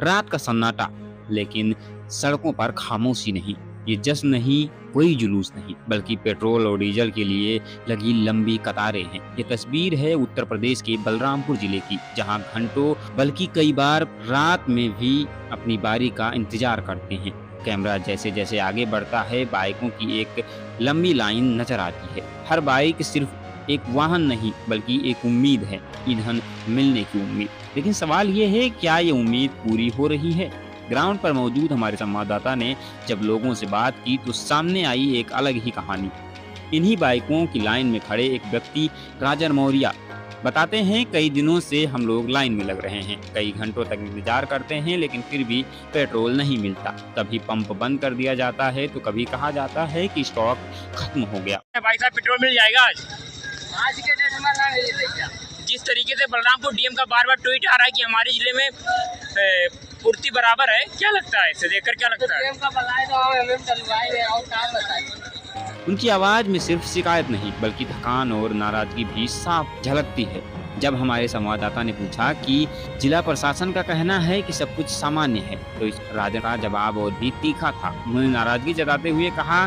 रात का सन्नाटा, लेकिन सड़कों पर खामोशी नहीं। ये जश्न नहीं, कोई जुलूस नहीं, बल्कि पेट्रोल और डीजल के लिए लगी लंबी कतारें हैं। ये तस्वीर है उत्तर प्रदेश के बलरामपुर जिले की, जहां घंटों बल्कि कई बार रात में भी अपनी बारी का इंतजार करते हैं। कैमरा जैसे जैसे आगे बढ़ता है, बाइकों की एक लंबी लाइन नजर आती है। हर बाइक सिर्फ एक वाहन नहीं, बल्कि एक उम्मीद है, ईंधन मिलने की उम्मीद। लेकिन सवाल ये है, क्या ये उम्मीद पूरी हो रही है? ग्राउंड पर मौजूद हमारे संवाददाता ने जब लोगों से बात की तो सामने आई एक अलग ही कहानी। इन्हीं बाइकों की लाइन में खड़े एक व्यक्ति, राजन मौर्य, बताते हैं, कई दिनों से हम लोग लाइन में लग रहे हैं, कई घंटों तक इंतजार करते हैं, लेकिन फिर भी पेट्रोल नहीं मिलता। कभी पंप बंद कर दिया जाता है तो कभी कहा जाता है कि स्टॉक खत्म हो गया। भाई साहब, पेट्रोल मिल जाएगा आज? आज के डेट में ना मिलेगा। जिस तरीके से बलरामपुर डीएम का बार बार ट्वीट आ रहा है कि हमारे जिले में पूर्ति बराबर है, क्या लगता है इसे देखकर? क्या लगता है? डीएम का बनाए तो हम डलवाएंगे और काम बताएंगे। उनकी आवाज में सिर्फ शिकायत नहीं, बल्कि थकान और नाराजगी भी साफ झलकती है। जब हमारे संवाददाता ने पूछा कि जिला प्रशासन का कहना है कि सब कुछ सामान्य है, तो इस राजन का जवाब और भी तीखा था। उन्होंने नाराजगी जताते हुए कहा,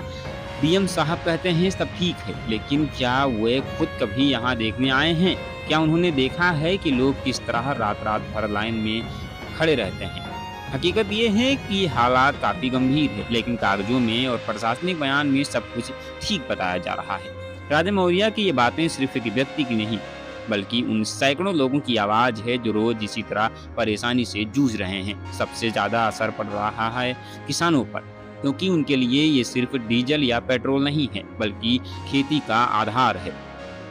डीएम साहब कहते हैं सब ठीक है, लेकिन क्या वे खुद कभी यहाँ देखने आए हैं? क्या उन्होंने देखा है कि लोग किस तरह रात रात भर लाइन में खड़े रहते हैं? हकीकत ये है कि हालात काफी गंभीर है, लेकिन कागजों में और प्रशासनिक बयान में सब कुछ ठीक बताया जा रहा है। राजन मौर्य की ये बातें सिर्फ एक व्यक्ति की नहीं, बल्कि उन सैकड़ों लोगों की आवाज है जो रोज इसी तरह परेशानी से जूझ रहे हैं। सबसे ज्यादा असर पड़ रहा है किसानों पर, क्योंकि उनके लिए ये सिर्फ डीजल या पेट्रोल नहीं है, बल्कि खेती का आधार है।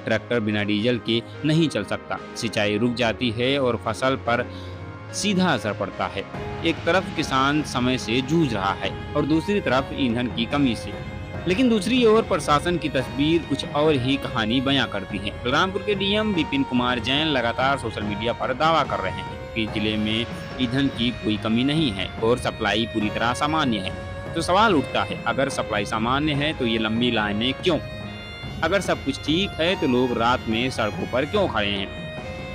ट्रैक्टर बिना डीजल के नहीं चल सकता, सिंचाई रुक जाती है और फसल पर सीधा असर पड़ता है। एक तरफ किसान समय से जूझ रहा है और दूसरी तरफ ईंधन की कमी से। लेकिन दूसरी ओर प्रशासन की तस्वीर कुछ और ही कहानी बयां करती है। बलरामपुर के डीएम विपिन कुमार जैन लगातार सोशल मीडिया पर दावा कर रहे हैं कि जिले में ईंधन की कोई कमी नहीं है और सप्लाई पूरी तरह सामान्य है। तो सवाल उठता है, अगर सप्लाई सामान्य है तो ये लंबी लाइनें क्यों? अगर सब कुछ ठीक है तो लोग रात में सड़कों पर क्यों खड़े हैं?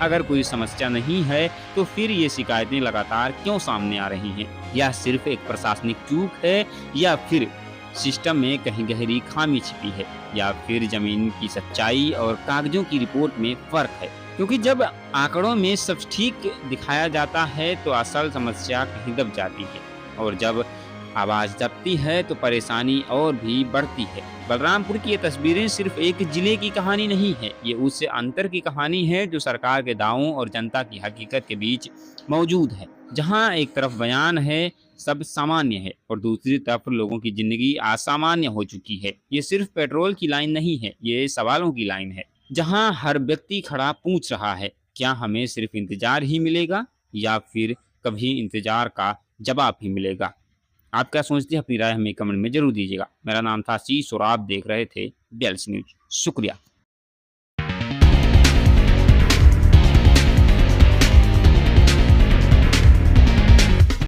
अगर कोई समस्या नहीं है तो फिर ये शिकायतें लगातार क्यों सामने आ रही हैं? यह सिर्फ एक प्रशासनिक चूक है, या फिर सिस्टम में कहीं गहरी खामी छिपी है, या फिर जमीन की सच्चाई और कागजों की रिपोर्ट में फर्क है? क्योंकि जब आंकड़ों में सब ठीक दिखाया जाता है तो असल समस्या कहीं दब जाती है, और जब आवाज दबती है तो परेशानी और भी बढ़ती है। बलरामपुर की ये तस्वीरें सिर्फ एक जिले की कहानी नहीं है, ये उस अंतर की कहानी है जो सरकार के दावों और जनता की हकीकत के बीच मौजूद है। जहां एक तरफ बयान है सब सामान्य है और दूसरी तरफ लोगों की जिंदगी असामान्य हो चुकी है। ये सिर्फ पेट्रोल की लाइन नहीं है, ये सवालों की लाइन है, जहां हर व्यक्ति खड़ा पूछ रहा है, क्या हमें सिर्फ इंतजार ही मिलेगा, या फिर कभी इंतजार का जवाब ही मिलेगा? आप क्या सोचते हैं? अपनी राय हमें कमेंट में जरूर दीजिएगा। मेरा नाम था शीश और आप देख रहे थे BLC न्यूज। शुक्रिया।